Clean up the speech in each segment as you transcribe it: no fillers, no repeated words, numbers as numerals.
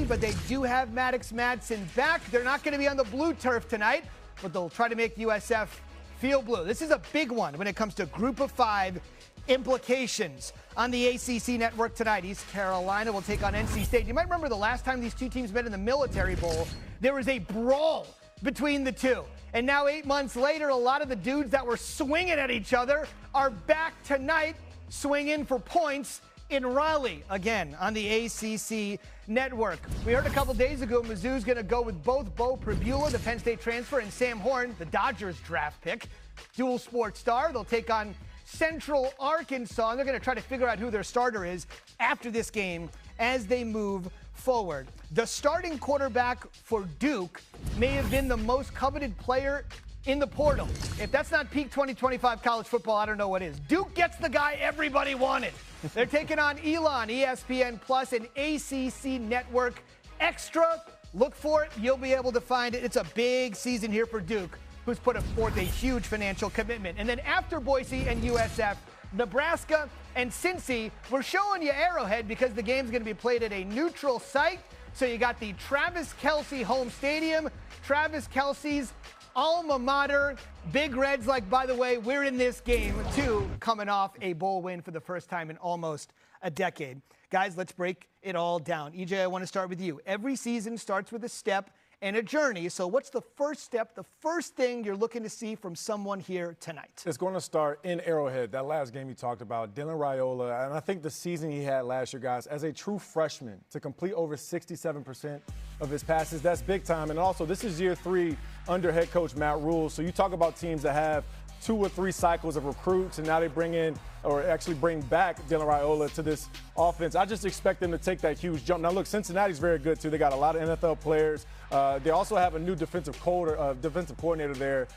Madsen, but they do have Maddox Madsen back. They're not going to be on the blue turf tonight, but they'll try to make USF feel blue. This is a big one when it comes to Group of 5 implications. On the ACC network tonight, East Carolina will take on NC State. You might remember the last time these two teams met in the Military Bowl, there was a brawl between the two. And now 8 months later, a lot of the dudes that were swinging at each other are back tonight, swinging for points in Raleigh, again, on the ACC network. We heard a couple days ago Mizzou's going to go with both Bo Pribula, the Penn State transfer, and Sam Horn, the Dodgers draft pick. Dual sport star. They'll take on Central Arkansas, and they're going to try to figure out who their starter is after this game as they move forward. The starting quarterback for Duke may have been the most coveted player in the portal. If that's not peak 2025 college football, I don't know what is. Duke gets the guy everybody wanted. They're taking on Elon, ESPN Plus, and ACC Network Extra. Look for it. You'll be able to find it. It's a big season here for Duke, who's put forth a huge financial commitment. And then after Boise and USF, Nebraska and Cincy, we're showing you Arrowhead because the game's going to be played at a neutral site. So you got the Travis Kelce home stadium, Travis Kelce's alma mater. Big Reds, like, by the way, we're in this game too, coming off a bowl win for the first time in almost a decade. Guys, let's break it all down. EJ, I want to start with you. Every season starts with a step and a journey. So what's the first step, the first thing you're looking to see from someone here tonight? It's going to start in Arrowhead. That last game you talked about, Dylan Raiola, and I think the season he had last year, guys, as a true freshman, to complete over 67% of his passes, that's big time. And also, this is year 3 under head coach Matt Rule. So you talk about teams that have 2 or 3 cycles of recruits, and now they bring in, or actually bring back Dylan Raiola to this offense. I just expect them to take that huge jump. Now, look, Cincinnati's very good, too. They got a lot of NFL players. They also have a new defensive coordinator there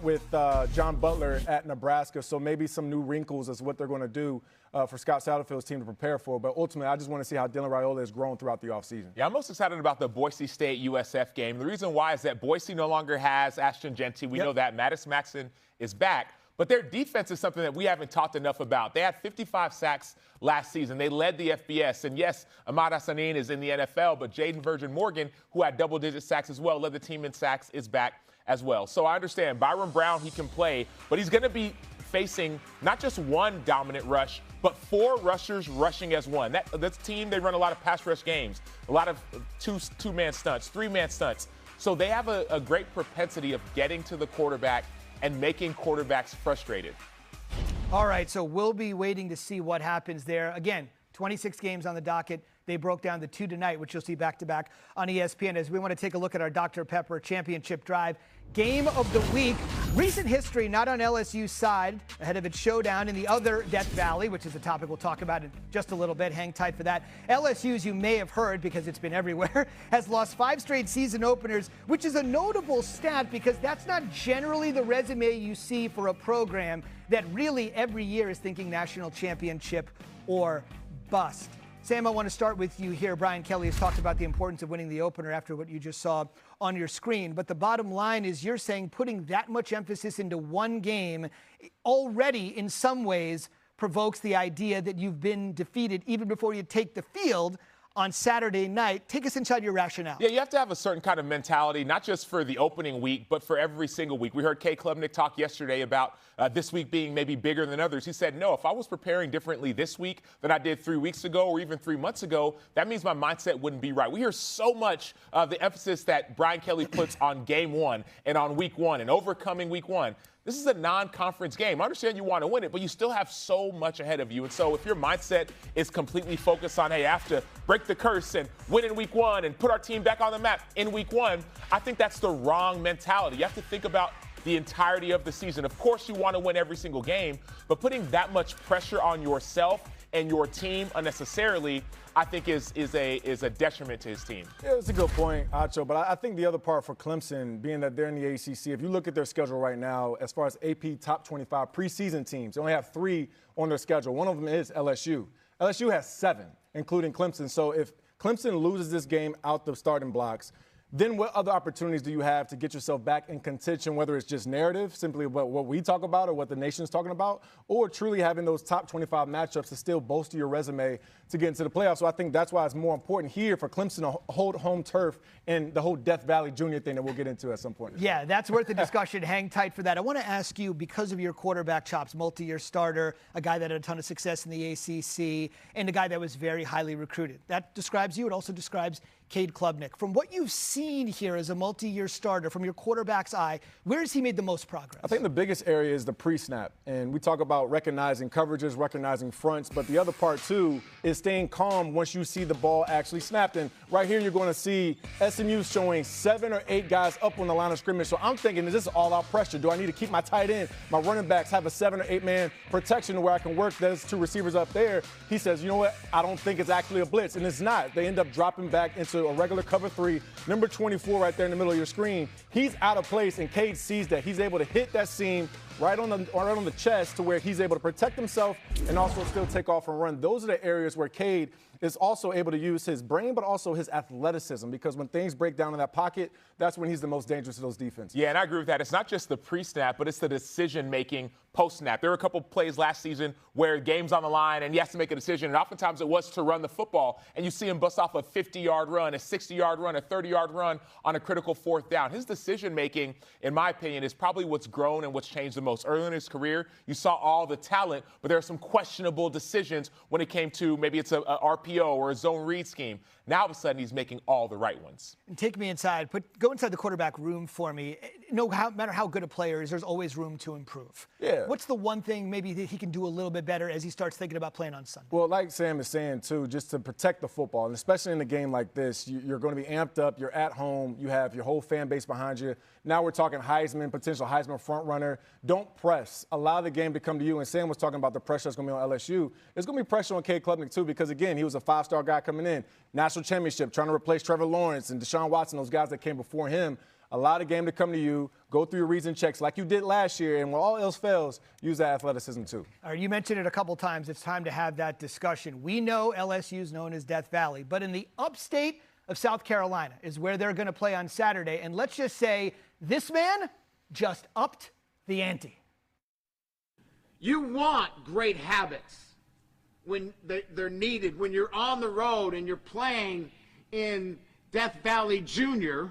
with John Butler at Nebraska, so maybe some new wrinkles is what they're going to do for Scott Satterfield's team to prepare for. But ultimately, I just want to see how Dylan Raiola has grown throughout the offseason. Yeah, I'm most excited about the Boise State USF game. The reason why is that Boise no longer has Ashton Jeanty. We know that. Maddox Madsen is back. But their defense is something that we haven't talked enough about. They had 55 sacks last season. They led the FBS. And yes, Ahmad Hassanin is in the NFL, but Jaden Virgin Morgan, who had double-digit sacks as well, led the team in sacks, is back as well. So I understand Byron Brown, he can play, but he's going to be facing not just one dominant rush, but 4 rushers rushing as one. That's team, they run a lot of pass rush games, a lot of two-man stunts, 3-man stunts. So they have a great propensity of getting to the quarterback and making quarterbacks frustrated. All right, so we'll be waiting to see what happens there. Again, 26 games on the docket. They broke down the 2 tonight, which you'll see back-to-back on ESPN, as we want to take a look at our Dr. Pepper Championship Drive Game of the Week. Recent history not on LSU's side ahead of its showdown in the other Death Valley, which is a topic we'll talk about in just a little bit. Hang tight for that. LSU, as you may have heard because it's been everywhere, has lost 5 straight season openers, which is a notable stat because that's not generally the resume you see for a program that really every year is thinking national championship or bust. Sam, I want to start with you here. Brian Kelly has talked about the importance of winning the opener after what you just saw on your screen. But the bottom line is you're saying putting that much emphasis into one game already in some ways provokes the idea that you've been defeated even before you take the field on Saturday night. Take us inside your rationale. Yeah, you have to have a certain kind of mentality, not just for the opening week, but for every single week. We heard Kay Klubnik talk yesterday about this week being maybe bigger than others. He said, no, if I was preparing differently this week than I did 3 weeks ago or even 3 months ago, that means my mindset wouldn't be right. We hear so much of the emphasis that Brian Kelly puts on game 1 and on week 1 and overcoming week 1. This is a non-conference game. I understand you want to win it, but you still have so much ahead of you. And so if your mindset is completely focused on, hey, I have to break the curse and win in week 1 and put our team back on the map in week 1, I think that's the wrong mentality. You have to think about the entirety of the season. Of course, you want to win every single game, but putting that much pressure on yourself and your team unnecessarily, I think is a detriment to his team. Yeah, it's a good point, Acho. But I think the other part for Clemson, being that they're in the ACC, if you look at their schedule right now, as far as AP top 25 preseason teams, they only have 3 on their schedule. One of them is LSU. LSU has 7, including Clemson. So if Clemson loses this game out the starting blocks, then what other opportunities do you have to get yourself back in contention, whether it's just narrative, simply about what we talk about or what the nation's talking about, or truly having those top 25 matchups to still bolster your resume to get into the playoffs. So I think that's why it's more important here for Clemson to hold home turf and the whole Death Valley Jr. thing that we'll get into at some point. Yeah, that's worth a discussion. Hang tight for that. I want to ask you, because of your quarterback chops, multi-year starter, a guy that had a ton of success in the ACC, and a guy that was very highly recruited. That describes you. It also describes Cade Klubnik. From what you've seen here as a multi-year starter, from your quarterback's eye, where has he made the most progress? I think the biggest area is the pre-snap. And we talk about recognizing coverages, recognizing fronts, but the other part, too, is staying calm once you see the ball actually snapped. And right here, you're going to see SMU showing 7 or 8 guys up on the line of scrimmage. So I'm thinking, is this all-out pressure? Do I need to keep my tight end, my running backs, have a 7 or 8-man protection where I can work those 2 receivers up there? He says, you know what? I don't think it's actually a blitz. And it's not. They end up dropping back into a regular cover 3, number 24 right there in the middle of your screen. He's out of place, and Cade sees that. He's able to hit that seam right on the chest to where he's able to protect himself and also still take off and run. Those are the areas where Cade is also able to use his brain, but also his athleticism, because when things break down in that pocket, that's when he's the most dangerous to those defenses. Yeah, and I agree with that. It's not just the pre-snap, but it's the decision-making post-snap. There were a couple plays last season where game's on the line and he has to make a decision, and oftentimes it was to run the football, and you see him bust off a 50-yard run, a 60-yard run, a 30-yard run on a critical 4th down. His decision-making, in my opinion, is probably what's grown and what's changed the most. Early in his career, you saw all the talent, but there are some questionable decisions when it came to maybe it's a RPO or a zone read scheme. Now, all of a sudden, he's making all the right ones. And take me inside. Go inside the quarterback room for me. No matter how good a player is, there's always room to improve. Yeah. What's the one thing maybe that he can do a little bit better as he starts thinking about playing on Sunday? Well, like Sam is saying, too, just to protect the football, and especially in a game like this, you're going to be amped up. You're at home. You have your whole fan base behind you. Now we're talking Heisman, potential Heisman front runner. Don't press. Allow the game to come to you. And Sam was talking about the pressure that's going to be on LSU. There's going to be pressure on Cade Klubnik, too, because, again, he was a 5-star guy coming in. National championship, trying to replace Trevor Lawrence and Deshaun Watson, those guys that came before him. Allow the game to come to you. Go through your reads and checks like you did last year. And when all else fails, use that athleticism, too. All right, you mentioned it a couple times. It's time to have that discussion. We know LSU is known as Death Valley, but in the upstate of South Carolina is where they're going to play on Saturday. And let's just say this man just upped the ante. You want great habits when they're needed. When you're on the road and you're playing in Death Valley Jr.,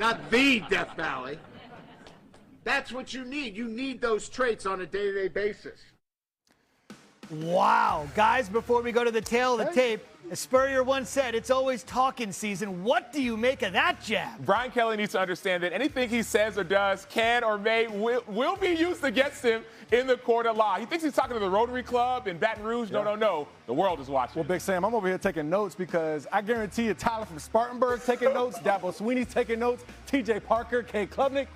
not the Death Valley. That's what you need. You need those traits on a day-to-day basis. Wow. Guys, before we go to the tail of the tape, as Spurrier once said, it's always talking season. What do you make of that jab? Brian Kelly needs to understand that anything he says or does can or may will be used against him in the court of law. He thinks he's talking to the Rotary Club in Baton Rouge. Yeah. No. The world is watching. Well, Big Sam, I'm over here taking notes because I guarantee you Tyler from Spartanburg taking notes, Dabo Sweeney's taking notes, TJ Parker, Cade Klubnik,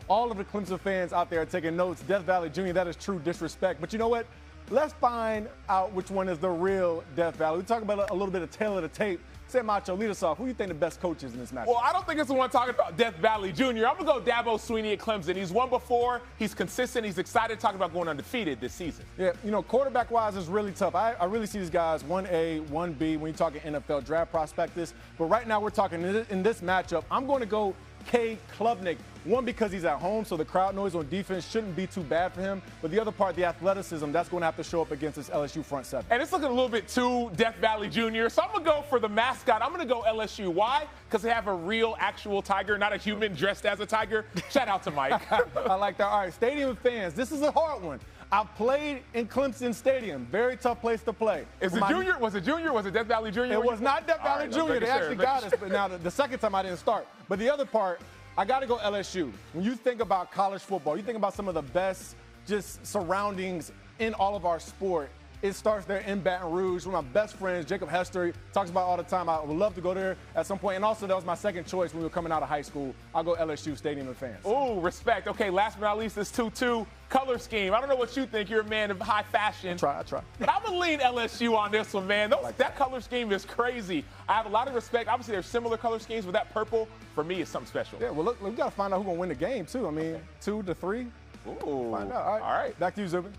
all of the Clemson fans out there are taking notes. Death Valley Jr., that is true disrespect. But you know what? Let's find out which one is the real Death Valley. We talk about a little bit of tail of the tape. Sam Acho, lead us off. Who do you think the best coach is in this match? Well, I don't think it's the one talking about Death Valley Jr. I'm going to go Dabo Sweeney at Clemson. He's won before. He's consistent. He's excited talking about going undefeated this season. Yeah, quarterback-wise is really tough. I really see these guys 1A, 1B when you're talking NFL draft prospectus. But right now we're talking in this matchup, I'm going to go Cade Klubnik. One, because he's at home, so the crowd noise on defense shouldn't be too bad for him. But the other part, the athleticism, that's going to have to show up against this LSU front seven. And it's looking a little bit too Death Valley Jr., so I'm going to go for the mascot. I'm going to go LSU. Why? Because they have a real, actual tiger, not a human dressed as a tiger. Shout out to Mike. I like that. All right, stadium fans, this is a hard one. I've played in Clemson Stadium. Very tough place to play. Was it Junior? Was it Death Valley Jr.? It was not Death Valley Jr. They actually got us, but now the second time I didn't start. But the other part, I got to go LSU. When you think about college football, you think about some of the best just surroundings in all of our sport. It starts there in Baton Rouge. One of my best friends, Jacob Hester, talks about it all the time. I would love to go there at some point. And also, that was my second choice when we were coming out of high school. I'll go LSU Stadium and fans. Ooh, respect. Okay, last but not least, this 2-2 color scheme. I don't know what you think. You're a man of high fashion. I try. But I'm going to lean LSU on this one, man. That color scheme is crazy. I have a lot of respect. Obviously, there's similar color schemes, but that purple, for me, is something special. Yeah, well, look, we got to find out who's going to win the game, too. I mean, 2-3. Ooh. Find out. All right. Back to you, Zubin.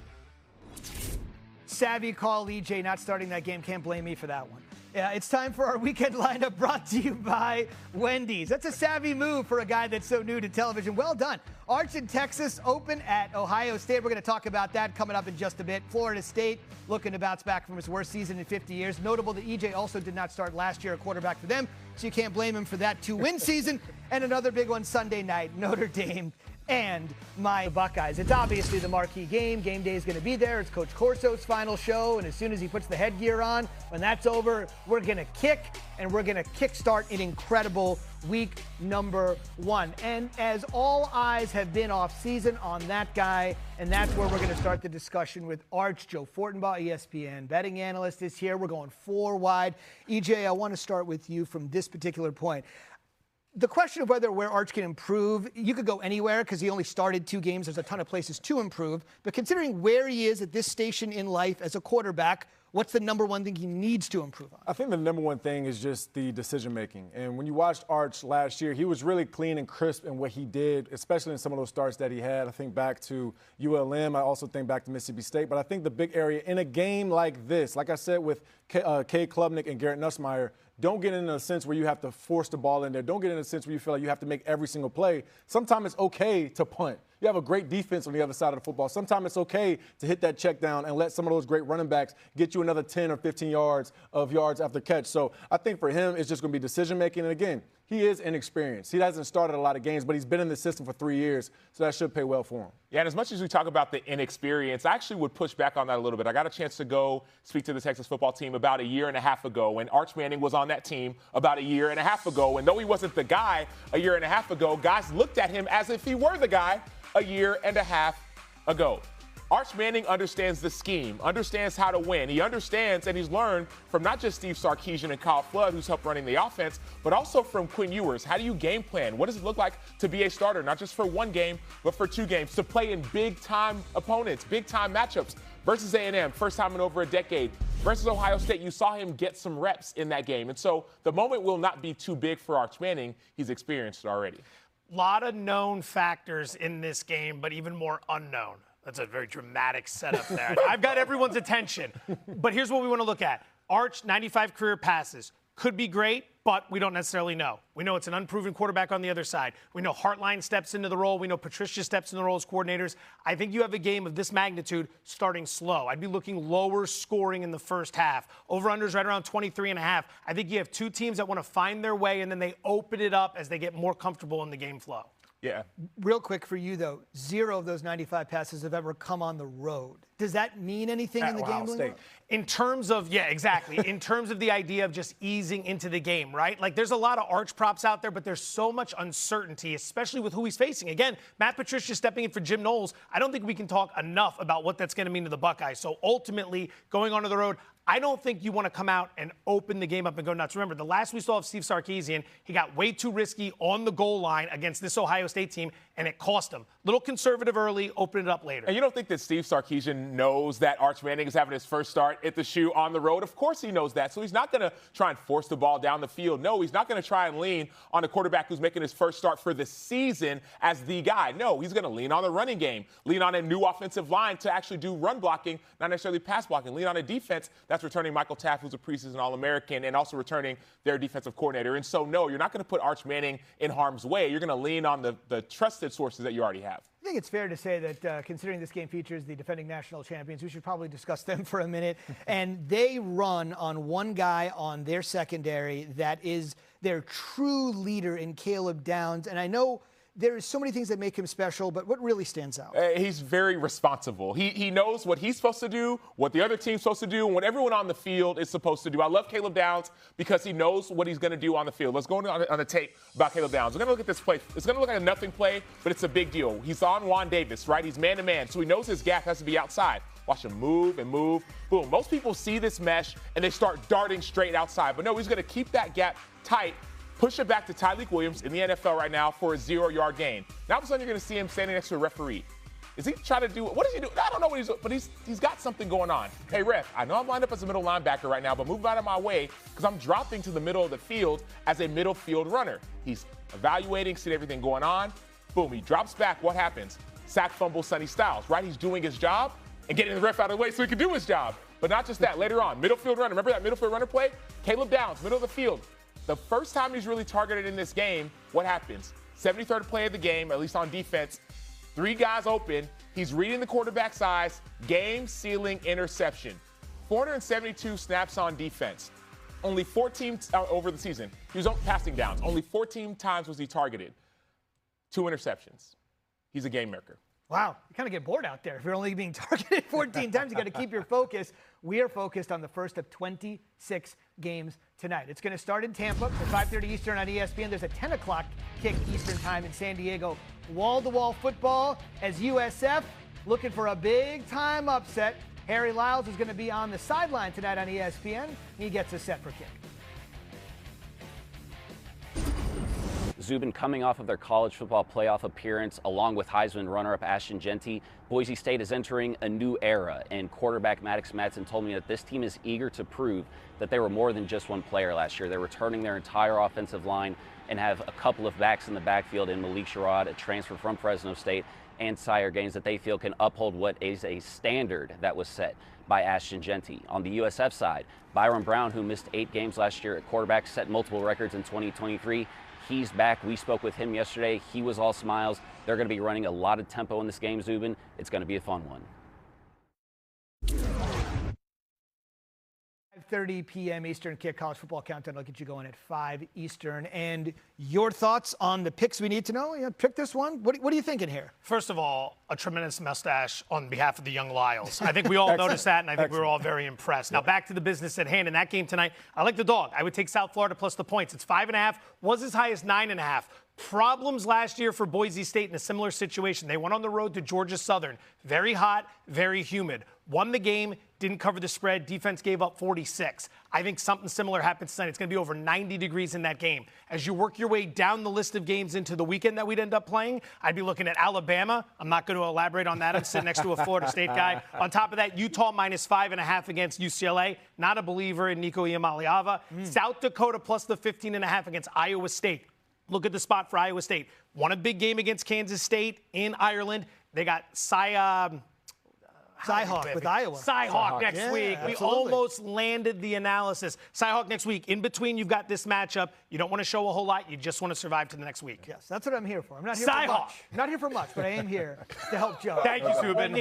Savvy call, EJ not starting that game. Can't blame me for that one. Yeah, it's time for our weekend lineup brought to you by Wendy's. That's a savvy move for a guy that's so new to television. Well done. Arch in Texas open at Ohio State. We're going to talk about that coming up in just a bit. Florida State looking to bounce back from its worst season in 50 years. Notable that EJ also did not start last year, a quarterback for them, so you can't blame him for that 2-win season. And another big one Sunday night, Notre Dame and my Buckeyes. It's obviously the marquee game. Game day is going to be there. It's Coach Corso's final show, and as soon as he puts the headgear on, when that's over, we're going to kick, and we're going to kickstart an incredible week number 1. And as all eyes have been off season on that guy, and that's where we're going to start the discussion with Arch. Joe Fortenbaugh, ESPN betting analyst, is here. We're going 4 wide. EJ, I want to start with you from this particular point. The question of where Arch can improve, you could go anywhere because he only started 2 games. There's a ton of places to improve. But considering where he is at this station in life as a quarterback, what's the number one thing he needs to improve on? I think the number one thing is just the decision-making. And when you watched Arch last year, he was really clean and crisp in what he did, especially in some of those starts that he had. I think back to ULM. I also think back to Mississippi State. But I think the big area in a game like this, like I said with Kay Klubnik and Garrett Nussmeier, don't get in a sense where you have to force the ball in there. Don't get in a sense where you feel like you have to make every single play. Sometimes it's okay to punt. You have a great defense on the other side of the football. Sometimes it's okay to hit that check down and let some of those great running backs get you another 10 or 15 yards after catch. So I think for him, it's just going to be decision-making. And again, he is inexperienced. He hasn't started a lot of games, but he's been in the system for 3 years, so that should pay well for him. Yeah, and as much as we talk about the inexperience, I actually would push back on that a little bit. I got a chance to go speak to the Texas football team about 1.5 years ago, and Arch Manning was on that team about 1.5 years ago. And though he wasn't the guy 1.5 years ago, guys looked at him as if he were the guy 1.5 years ago. Arch Manning understands the scheme, understands how to win. He understands and he's learned from not just Steve Sarkisian and Kyle Flood, who's helped running the offense, but also from Quinn Ewers. How do you game plan? What does it look like to be a starter, not just for 1 game, but for 2 games, to play in big-time opponents, big-time matchups versus A&M, first time in over a decade. Versus Ohio State, you saw him get some reps in that game. And so the moment will not be too big for Arch Manning. He's experienced it already. A lot of known factors in this game, but even more unknown. That's a very dramatic setup there. I've got everyone's attention. But here's what we want to look at. Arch, 95 career passes. Could be great, but we don't necessarily know. We know it's an unproven quarterback on the other side. We know Hartline steps into the role. We know Patricia steps in the role as coordinators. I think you have a game of this magnitude starting slow. I'd be looking lower scoring in the first half. Over-unders right around 23.5. I think you have 2 teams that want to find their way, and then they open it up as they get more comfortable in the game flow. Yeah. Real quick for you, though, 0 of those 95 passes have ever come on the road. Does that mean anything in the gambling? In terms of, yeah, exactly. In terms of the idea of just easing into the game, right? Like, there's a lot of Arch props out there, but there's so much uncertainty, especially with who he's facing. Again, Matt Patricia stepping in for Jim Knowles. I don't think we can talk enough about what that's going to mean to the Buckeyes. So ultimately, going onto the road, I don't think you want to come out and open the game up and go nuts. Remember, the last we saw of Steve Sarkisian, he got way too risky on the goal line against this Ohio State team, and it cost him. Little conservative early, open it up later. And you don't think that Steve Sarkisian knows that Arch Manning is having his first start at the shoe on the road? Of course he knows that. So he's not going to try and force the ball down the field. No, he's not going to try and lean on a quarterback who's making his first start for the season as the guy. No, he's going to lean on the running game, lean on a new offensive line to actually do run blocking, not necessarily pass blocking, lean on a defense that's returning Michael Taft, who's a preseason All-American, and also returning their defensive coordinator. And so, no, you're not going to put Arch Manning in harm's way. You're going to lean on the trusted sources that you already have. I think it's fair to say that considering this game features the defending national champions, we should probably discuss them for a minute. And they run on one guy on their secondary that is their true leader in Caleb Downs. And I know there are so many things that make him special, but what really stands out? He's very responsible. He knows what he's supposed to do, what the other team's supposed to do, and what everyone on the field is supposed to do. I love Caleb Downs because he knows what he's going to do on the field. Let's go on the tape about Caleb Downs. We're going to look at this play. It's going to look like a nothing play, but it's a big deal. He's on Juan Davis, right? He's man-to-man, so he knows his gap has to be outside. Watch him move and move. Boom. Most people see this mesh, and they start darting straight outside. But no, he's going to keep that gap tight, push it back to Tyreek Williams in the NFL right now for a 0-yard gain. Now all of a sudden you're going to see him standing next to a referee. Is he trying to do – what does he do? I don't know what he's – but he's got something going on. Hey, ref, I know I'm lined up as a middle linebacker right now, but move out of my way because I'm dropping to the middle of the field as a middle field runner. He's evaluating, seeing everything going on. Boom, he drops back. What happens? Sack, fumble, Sonny Styles, right? He's doing his job and getting the ref out of the way so he can do his job. But not just that. Later on, middle field runner. Remember that middle field runner play? Caleb Downs, middle of the field. The first time he's really targeted in this game, what happens? 73rd play of the game, at least on defense. 3 guys open. He's reading the quarterback's eyes. Game-sealing interception. 472 snaps on defense. Only 14 over the season. He was passing downs. Only 14 times was he targeted. 2 interceptions. He's a game maker. Wow, you kind of get bored out there. If you're only being targeted 14 times, you got to keep your focus. We are focused on the first of 26 games tonight. It's going to start in Tampa at 5:30 Eastern on ESPN. There's a 10 o'clock kick Eastern time in San Diego. Wall-to-wall football as USF looking for a big-time upset. Harry Lyles is going to be on the sideline tonight on ESPN. He gets us set for kick. Zubin coming off of their college football playoff appearance, along with Heisman runner-up Ashton Jeanty. Boise State is entering a new era, and quarterback Maddox Madsen told me that this team is eager to prove that they were more than just one player last year. They're returning their entire offensive line and have a couple of backs in the backfield in Malik Sherrod, a transfer from Fresno State, and Sire Gaines that they feel can uphold what is a standard that was set by Ashton Jeanty. On the USF side, Byron Brown, who missed 8 games last year at quarterback, set multiple records in 2023. He's back. We spoke with him yesterday. He was all smiles. They're going to be running a lot of tempo in this game, Zubin. It's going to be a fun one. 5:30 p.m. Eastern kick college football countdown. I'll get you going at 5 Eastern. And your thoughts on the picks we need to know? Pick this one. What are you thinking here? First of all, a tremendous mustache on behalf of the young Lyles. I think we all noticed that, and I think we were all very impressed. Now, back to the business at hand. In that game tonight, I like the dog. I would take South Florida plus the points. It's 5.5, was as high as 9.5. Problems last year for Boise State in a similar situation. They went on the road to Georgia Southern. Very hot, very humid. Won the game, didn't cover the spread. Defense gave up 46. I think something similar happens tonight. It's going to be over 90 degrees in that game. As you work your way down the list of games into the weekend that we'd end up playing, I'd be looking at Alabama. I'm not going to elaborate on that. I'm sitting next to a Florida State guy. On top of that, Utah minus 5.5 against UCLA. Not a believer in Nico Iamaleava. South Dakota plus the 15.5 against Iowa State. Look at the spot for Iowa State. Won a big game against Kansas State in Ireland. They got Cyhawk with Iowa. Cyhawk next week. Absolutely. We almost landed the analysis. Cyhawk next week. In between, you've got this matchup. You don't want to show a whole lot. You just want to survive to the next week. Yes, that's what I'm here for. I'm not here for much. I'm not here for much, but I am here to help Joe. Thank you, Subin.